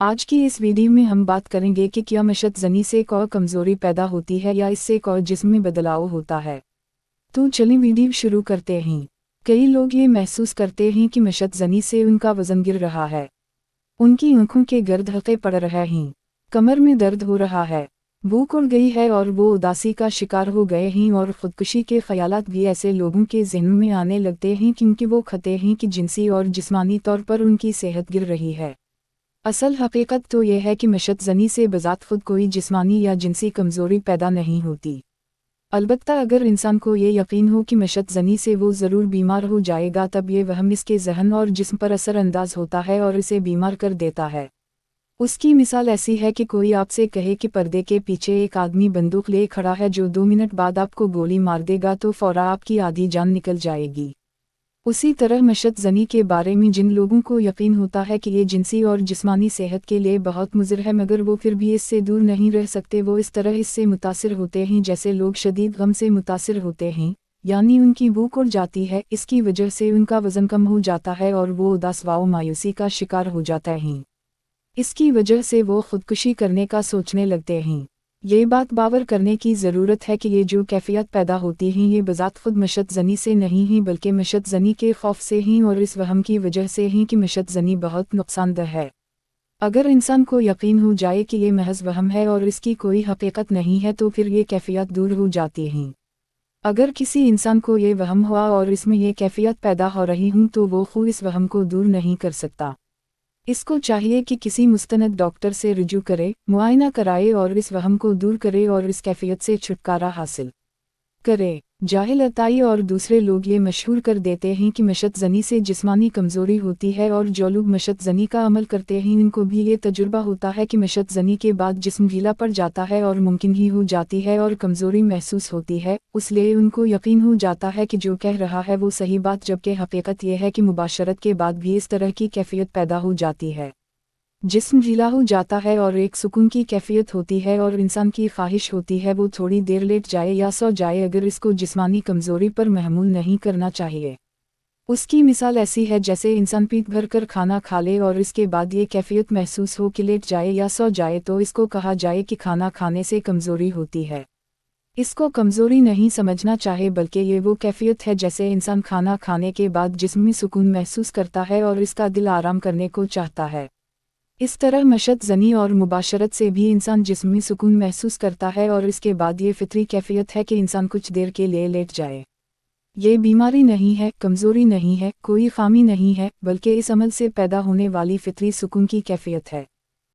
آج کی اس ویڈیو میں ہم بات کریں گے کہ کیا مشت زنی سے کوئی کمزوری پیدا ہوتی ہے یا اس سے کوئی جسم میں بدلاؤ ہوتا ہے۔ تو چلیں ویڈیو شروع کرتے ہیں۔ کئی لوگ یہ محسوس کرتے ہیں کہ مشت زنی سے ان کا وزن گر رہا ہے، ان کی آنکھوں کے گرد حلقے پڑ رہے ہیں، کمر میں درد ہو رہا ہے، بھوک اڑ گئی ہے اور وہ اداسی کا شکار ہو گئے ہیں، اور خودکشی کے خیالات بھی ایسے لوگوں کے ذہن میں آنے لگتے ہیں کیونکہ وہ کہتے ہیں کہ جنسی اور جسمانی طور پر ان کی صحت گر رہی ہے۔ اصل حقیقت تو یہ ہے کہ مشت زنی سے بذات خود کوئی جسمانی یا جنسی کمزوری پیدا نہیں ہوتی۔ البتہ اگر انسان کو یہ یقین ہو کہ مشت زنی سے وہ ضرور بیمار ہو جائے گا، تب یہ وہم اس کے ذہن اور جسم پر اثر انداز ہوتا ہے اور اسے بیمار کر دیتا ہے۔ اس کی مثال ایسی ہے کہ کوئی آپ سے کہے کہ پردے کے پیچھے ایک آدمی بندوق لے کھڑا ہے جو 2 منٹ بعد آپ کو گولی مار دے گا تو فوراً آپ کی آدھی جان نکل جائے گی۔ اسی طرح مشت زنی کے بارے میں جن لوگوں کو یقین ہوتا ہے کہ یہ جنسی اور جسمانی صحت کے لیے بہت مضر ہے مگر وہ پھر بھی اس سے دور نہیں رہ سکتے، وہ اس طرح اس سے متاثر ہوتے ہیں جیسے لوگ شدید غم سے متاثر ہوتے ہیں، یعنی ان کی بھوک اڑ جاتی ہے، اس کی وجہ سے ان کا وزن کم ہو جاتا ہے اور وہ اداس و مایوسی کا شکار ہو جاتے ہیں۔ اس کی وجہ سے وہ خودکشی کرنے کا سوچنے لگتے ہیں۔ یہ بات باور کرنے کی ضرورت ہے کہ یہ جو کیفیت پیدا ہوتی ہیں یہ بذات خود مشت زنی سے نہیں ہیں بلکہ مشت زنی کے خوف سے ہیں اور اس وہم کی وجہ سے ہیں کہ مشت زنی بہت نقصان دہ ہے۔ اگر انسان کو یقین ہو جائے کہ یہ محض وہم ہے اور اس کی کوئی حقیقت نہیں ہے تو پھر یہ کیفیت دور ہو جاتی ہیں۔ اگر کسی انسان کو یہ وہم ہوا اور اس میں یہ کیفیت پیدا ہو رہی ہوں تو وہ خود اس وہم کو دور نہیں کر سکتا۔ اس کو چاہیے کہ کسی مستند ڈاکٹر سے رجوع کرے، معائنہ کرائے اور اس وہم کو دور کرے اور اس کیفیت سے چھٹکارا حاصل کرے۔ جاہل عطائی اور دوسرے لوگ یہ مشہور کر دیتے ہیں کہ مشت زنی سے جسمانی کمزوری ہوتی ہے، اور جو لوگ مشت زنی کا عمل کرتے ہیں ان کو بھی یہ تجربہ ہوتا ہے کہ مشت زنی کے بعد جسم ڈھیلا پڑ جاتا ہے اور ممکن ہی ہو جاتی ہے اور کمزوری محسوس ہوتی ہے، اس لیے ان کو یقین ہو جاتا ہے کہ جو کہہ رہا ہے وہ صحیح بات، جبکہ حقیقت یہ ہے کہ مباشرت کے بعد بھی اس طرح کی کیفیت پیدا ہو جاتی ہے۔ جسم ڈھیلا ہو جاتا ہے اور ایک سکون کی کیفیت ہوتی ہے اور انسان کی خواہش ہوتی ہے وہ تھوڑی دیر لیٹ جائے یا سو جائے، اگر اس کو جسمانی کمزوری پر محمول نہیں کرنا چاہیے۔ اس کی مثال ایسی ہے جیسے انسان پیٹ بھر کر کھانا کھا لے اور اس کے بعد یہ کیفیت محسوس ہو کہ لیٹ جائے یا سو جائے تو اس کو کہا جائے کہ کھانا کھانے سے کمزوری ہوتی ہے۔ اس کو کمزوری نہیں سمجھنا چاہے بلکہ یہ وہ کیفیت ہے جیسے انسان کھانا کھانے کے بعد جسمی سکون محسوس کرتا ہے اور اس کا دل آرام کرنے کو چاہتا ہے۔ اس طرح مشت زنی اور مباشرت سے بھی انسان جسمی سکون محسوس کرتا ہے اور اس کے بعد یہ فطری کیفیت ہے کہ انسان کچھ دیر کے لیے لیٹ جائے۔ یہ بیماری نہیں ہے، کمزوری نہیں ہے، کوئی خامی نہیں ہے، بلکہ اس عمل سے پیدا ہونے والی فطری سکون کی کیفیت ہے۔